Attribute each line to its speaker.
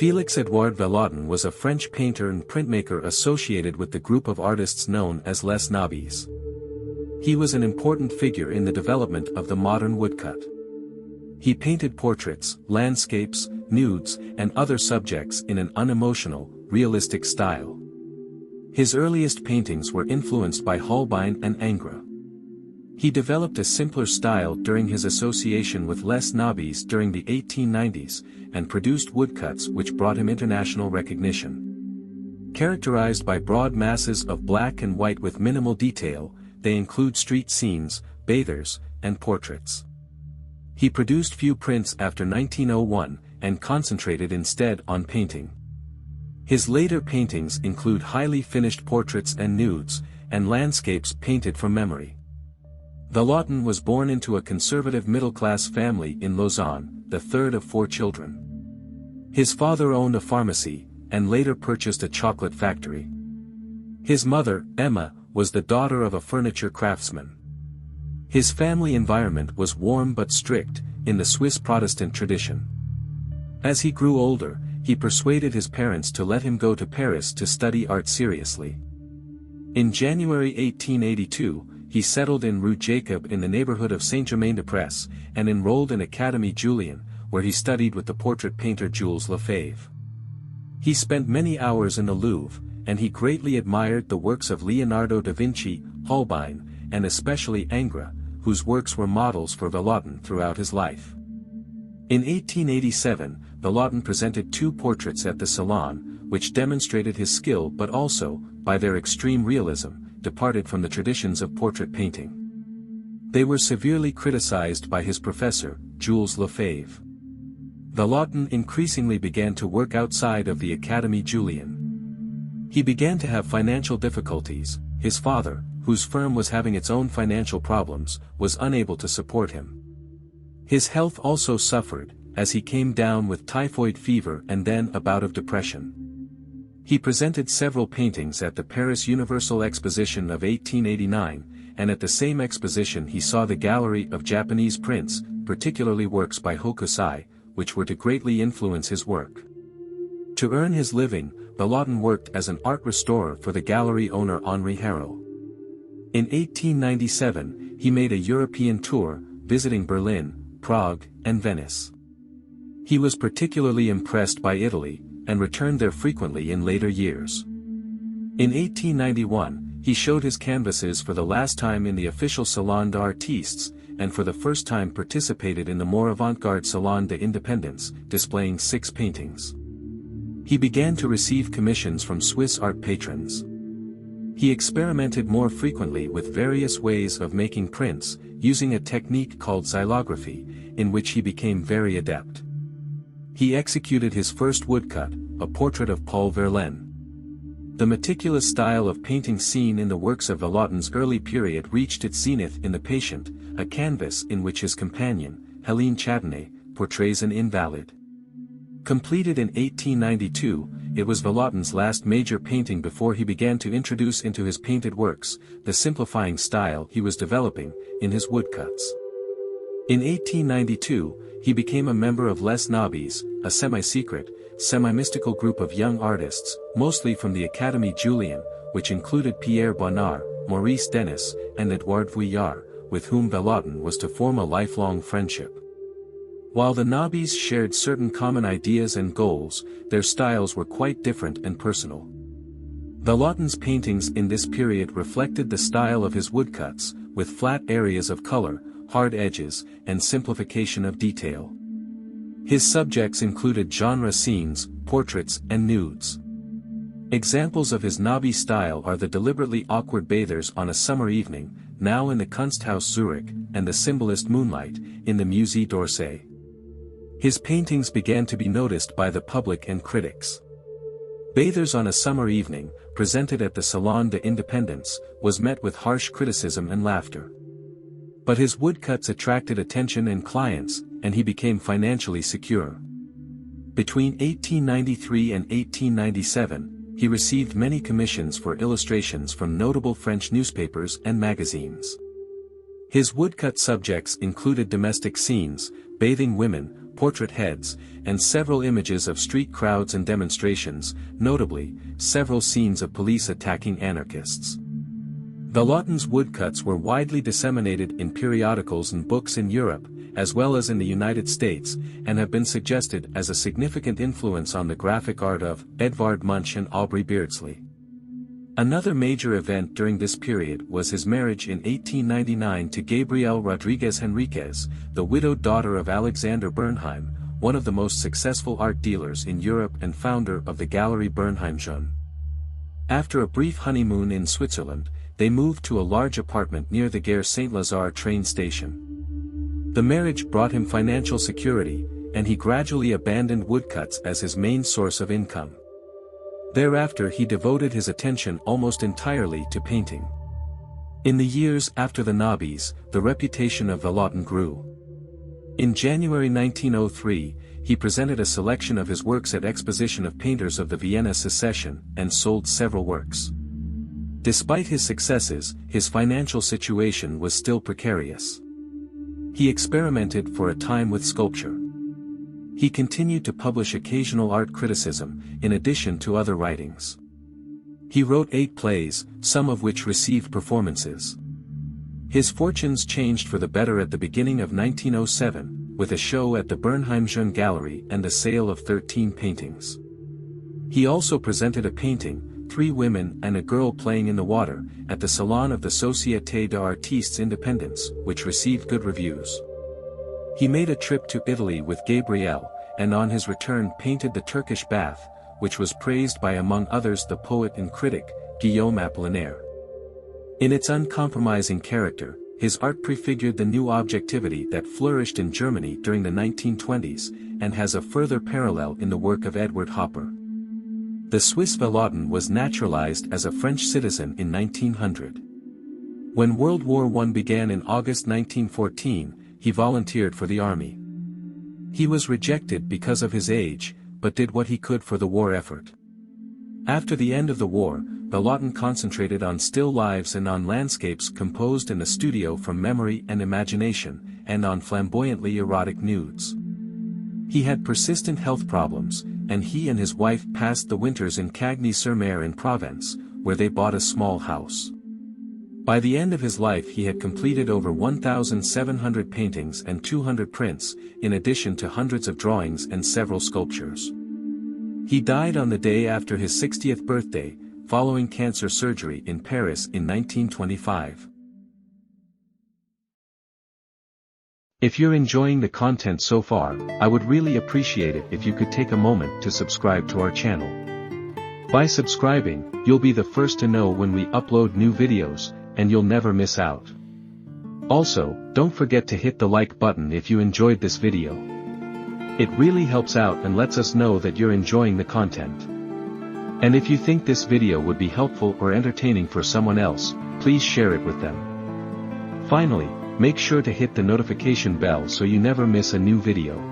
Speaker 1: Félix Edouard Vallotton was a French painter and printmaker associated with the group of artists known as Les Nabis. He was an important figure in the development of the modern woodcut. He painted portraits, landscapes, nudes, and other subjects in an unemotional, realistic style. His earliest paintings were influenced by Holbein and Ingres. He developed a simpler style during his association with Les Nabis during the 1890s, and produced woodcuts which brought him international recognition. Characterized by broad masses of black and white with minimal detail, they include street scenes, bathers, and portraits. He produced few prints after 1901, and concentrated instead on painting. His later paintings include highly finished portraits and nudes, and landscapes painted from memory. Vallotton was born into a conservative middle-class family in Lausanne, the third of 4 children. His father owned a pharmacy, and later purchased a chocolate factory. His mother, Emma, was the daughter of a furniture craftsman. His family environment was warm but strict, in the Swiss Protestant tradition. As he grew older, he persuaded his parents to let him go to Paris to study art seriously. In January 1882, he settled in Rue Jacob in the neighborhood of Saint-Germain-des-Prés, and enrolled in Académie Julian, where he studied with the portrait painter Jules Lefebvre. He spent many hours in the Louvre, and he greatly admired the works of Leonardo da Vinci, Holbein, and especially Ingres, whose works were models for Vallotton throughout his life. In 1887, Vallotton presented 2 portraits at the Salon, which demonstrated his skill but also, by their extreme realism, departed from the traditions of portrait painting. They were severely criticized by his professor, Jules Lefebvre. Vallotton increasingly began to work outside of the Académie Julian. He began to have financial difficulties. His father, whose firm was having its own financial problems, was unable to support him. His health also suffered, as he came down with typhoid fever and then a bout of depression. He presented several paintings at the Paris Universal Exposition of 1889, and at the same exposition he saw the gallery of Japanese prints, particularly works by Hokusai, which were to greatly influence his work. To earn his living, Vallotton worked as an art restorer for the gallery owner Henri Hérault. In 1897, he made a European tour, visiting Berlin, Prague, and Venice. He was particularly impressed by Italy, and returned there frequently in later years. In 1891, he showed his canvases for the last time in the official Salon d'Artistes, and for the first time participated in the more avant-garde Salon de Independence, displaying 6 paintings. He began to receive commissions from Swiss art patrons. He experimented more frequently with various ways of making prints, using a technique called xylography, in which he became very adept. He executed his first woodcut, a portrait of Paul Verlaine. The meticulous style of painting seen in the works of Vallotton's early period reached its zenith in The Patient, a canvas in which his companion, Hélène Châtenay, portrays an invalid. Completed in 1892, it was Vallotton's last major painting before he began to introduce into his painted works, the simplifying style he was developing, in his woodcuts. In 1892, he became a member of Les Nabis, a semi-secret, semi-mystical group of young artists, mostly from the Académie Julian, which included Pierre Bonnard, Maurice Denis, and Edouard Vuillard, with whom Vallotton was to form a lifelong friendship. While the Nabis shared certain common ideas and goals, their styles were quite different and personal. Vallotton's paintings in this period reflected the style of his woodcuts, with flat areas of color, hard edges, and simplification of detail. His subjects included genre scenes, portraits, and nudes. Examples of his Nabi style are the deliberately awkward bathers on a summer evening, now in the Kunsthaus Zurich, and the symbolist Moonlight, in the Musée d'Orsay. His paintings began to be noticed by the public and critics. Bathers on a Summer Evening, presented at the Salon de Independence, was met with harsh criticism and laughter. But his woodcuts attracted attention and clients, and he became financially secure. Between 1893 and 1897, he received many commissions for illustrations from notable French newspapers and magazines. His woodcut subjects included domestic scenes, bathing women, portrait heads, and several images of street crowds and demonstrations, notably, several scenes of police attacking anarchists. Vallotton's woodcuts were widely disseminated in periodicals and books in Europe, as well as in the United States, and have been suggested as a significant influence on the graphic art of Edvard Munch and Aubrey Beardsley. Another major event during this period was his marriage in 1899 to Gabrielle Rodriguez Henriquez, the widowed daughter of Alexander Bernheim, one of the most successful art dealers in Europe and founder of the Gallery Bernheim Jeune. After a brief honeymoon in Switzerland, they moved to a large apartment near the Gare Saint-Lazare train station. The marriage brought him financial security, and he gradually abandoned woodcuts as his main source of income. Thereafter he devoted his attention almost entirely to painting. In the years after the Nabis, the reputation of Vallotton grew. In January 1903, he presented a selection of his works at Exposition of Painters of the Vienna Secession, and sold several works. Despite his successes, his financial situation was still precarious. He experimented for a time with sculpture. He continued to publish occasional art criticism, in addition to other writings. He wrote 8 plays, some of which received performances. His fortunes changed for the better at the beginning of 1907, with a show at the Bernheim Jeune Gallery and the sale of 13 paintings. He also presented a painting, 3 women and a girl playing in the water, at the Salon of the Société d'Artistes Indépendants, which received good reviews. He made a trip to Italy with Gabrielle, and on his return painted the Turkish bath, which was praised by among others the poet and critic, Guillaume Apollinaire. In its uncompromising character, his art prefigured the new objectivity that flourished in Germany during the 1920s, and has a further parallel in the work of Edward Hopper. The Swiss Vallotton was naturalized as a French citizen in 1900. When World War I began in August 1914, he volunteered for the army. He was rejected because of his age, but did what he could for the war effort. After the end of the war, Vallotton concentrated on still lives and on landscapes composed in a studio from memory and imagination, and on flamboyantly erotic nudes. He had persistent health problems, and he and his wife passed the winters in Cagny-sur-Mer in Provence, where they bought a small house. By the end of his life he had completed over 1,700 paintings and 200 prints, in addition to hundreds of drawings and several sculptures. He died on the day after his 60th birthday, following cancer surgery in Paris in 1925. If you're enjoying the content so far, I would really appreciate it if you could take a moment to subscribe to our channel. By subscribing, you'll be the first to know when we upload new videos, and you'll never miss out. Also, don't forget to hit the like button if you enjoyed this video. It really helps out and lets us know that you're enjoying the content. And if you think this video would be helpful or entertaining for someone else, please share it with them. Finally, make sure to hit the notification bell so you never miss a new video.